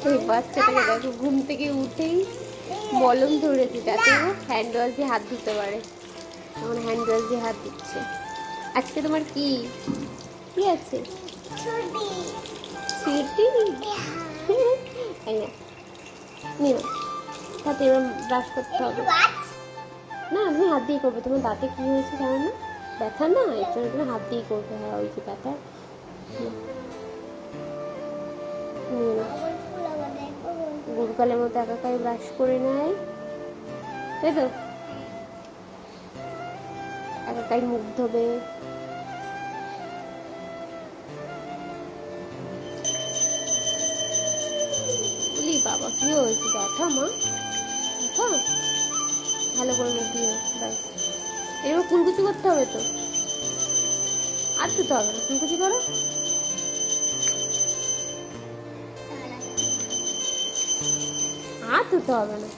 এই বাচ্চাটাকে দেখো ঘুম থেকে উঠেই মলম ধরেছে যাতে ও হ্যান্ড ওয়াশ দিয়ে হাত ধুতে পারে। এখন হ্যান্ড ওয়াশ দিয়ে হাত দিচ্ছে। আজকে তোমার কি কি আছে? সুইটি তাই না? নিও তাতে এবার ব্রাশ করতে হবে না, তুমি হাত দিয়ে করবে। তোমার দাঁতে কি হয়েছে জানো না? ব্যথা না, এর জন্য তুমি হাত দিয়ে করবে। হ্যাঁ ওই যে ব্যথা। গুরকালের মতো একাকাই ব্রাশ করে নেয়, তাই তো? একাকাই মুখ ধোবে। বলি বাবা কি হয়েছে? ব্যথা মা? ব্যথা? ভালো করে মুখ দিয়ে ব্যাস। এবার কুলকুচি করতে হবে তো, আর ধুতে হবে না। কুলকুচি করো। আর ধুতে হবে না।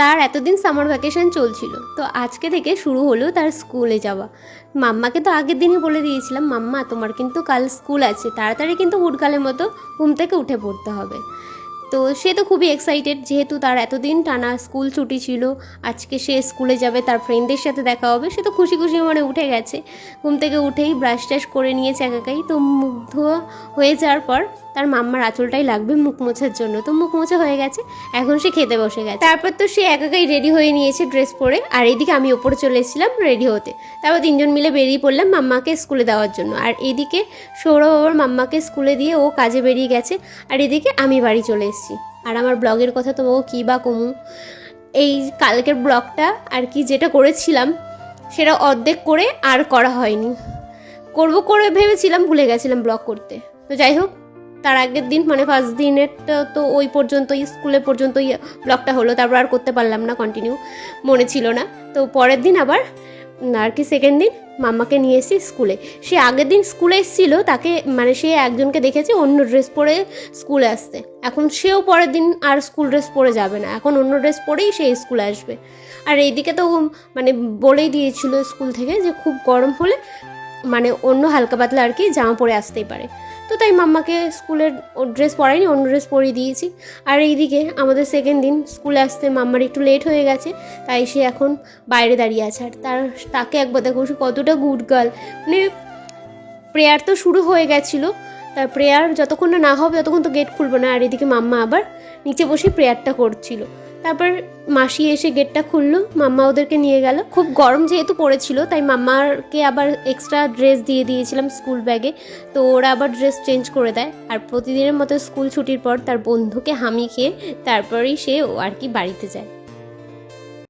তার এতদিন সামার ভ্যাকেশন চলছিল, তো আজকে থেকে শুরু হলো তার স্কুলে যাওয়া। মাম্মাকে তো আগের দিনই বলে দিয়েছিলাম, মাম্মা তোমার কিন্তু কাল স্কুল আছে, তাড়াতাড়ি কিন্তু উঠকালের মতো ঘুম থেকে উঠে পড়তে হবে। তো সে তো খুবই এক্সাইটেড, যেহেতু তার এতদিন টানা স্কুল ছুটি ছিল, আজকে সে স্কুলে যাবে, তার ফ্রেন্ডদের সাথে দেখা হবে। সে তো খুশি খুশি মনে উঠে গেছে। ঘুম থেকে উঠেই ব্রাশ ট্রাশ করে নিয়েছে একাকাই। তো মুখ ধোয়া হয়ে যাওয়ার পর তার মাম্মার আঁচলটাই লাগবে মুখ মোছার জন্য, তো মুখ মোছা হয়ে গেছে। এখন সে খেতে বসে গেছে। তারপর তো সে একাকাই রেডি হয়ে নিয়েছে ড্রেস পরে, আর এইদিকে আমি ওপরে চলে এসেছিলাম রেডি হতে। তারপর তিনজন মিলে বেরিয়ে পড়লাম মাম্মাকে স্কুলে দেওয়ার জন্য। আর এদিকে সৌরভ আবার মাম্মাকে স্কুলে দিয়ে ও কাজে বেরিয়ে গেছে, আর এদিকে আমি বাড়ি চলে এসেছি। আর আমার ব্লগের কথা তো ও কী বা কমু, এই কালকের ব্লগটা আর কি যেটা করেছিলাম সেটা অর্ধেক করে আর করা হয়নি। করে ভেবেছিলাম, ভুলে গেছিলাম ব্লগ করতে। তো যাই হোক, তার আগের দিন মানে ফার্স্ট দিনেরটা তো ওই পর্যন্তই, স্কুলে পর্যন্তই ব্লগটা হলো। তারপর আর করতে পারলাম না, কন্টিনিউ মনে ছিল না। তো পরের দিন আবার আর কি সেকেন্ড দিন মাম্মাকে নিয়ে এসেছি স্কুলে। সে আগের দিন স্কুলে এসেছিলো, তাকে মানে সে একজনকে দেখেছে অন্য ড্রেস পরে স্কুলে আসতে। এখন সেও পরের দিন আর স্কুল ড্রেস পরে যাবে না, এখন অন্য ড্রেস পরেই সে স্কুলে আসবে। আর এইদিকে তো মানে বলেই দিয়েছিল স্কুল থেকে যে খুব গরম হলে মানে অন্য হালকা পাতলা আর কি জামা পরে আসতেই পারে। তো তাই মাম্মাকে স্কুলের ড্রেস পরাইনি, অন্য ড্রেস পরিয়ে দিয়েছি। আর এইদিকে আমাদের সেকেন্ড দিন স্কুলে আসতে মাম্মার একটু লেট হয়ে গেছে, তাই সে এখন বাইরে দাঁড়িয়ে আছে। আর তাকে একবার দেখো সে কতটা গুড গার্ল। মানে প্রেয়ার তো শুরু হয়ে গেছিলো, তার প্রেয়ার যতক্ষণ না হবে ততক্ষণ তো গেট খুলবে না। আর এদিকে মাম্মা আবার নিচে বসে প্রেয়ারটা করছিল। তারপর মাসি এসে গেটটা খুললো, মাম্মা ওদেরকে নিয়ে গেল। খুব গরম যেহেতু পড়েছিল, তাই মাম্মাকে আবার এক্সট্রা ড্রেস দিয়ে দিয়েছিলাম স্কুল ব্যাগে। তো ওরা আবার ড্রেস চেঞ্জ করে দেয়। আর প্রতিদিনের মতো স্কুল ছুটির পর তার বন্ধুকে হামি খেয়ে তারপরেই সে আর কি বাড়িতে যায়।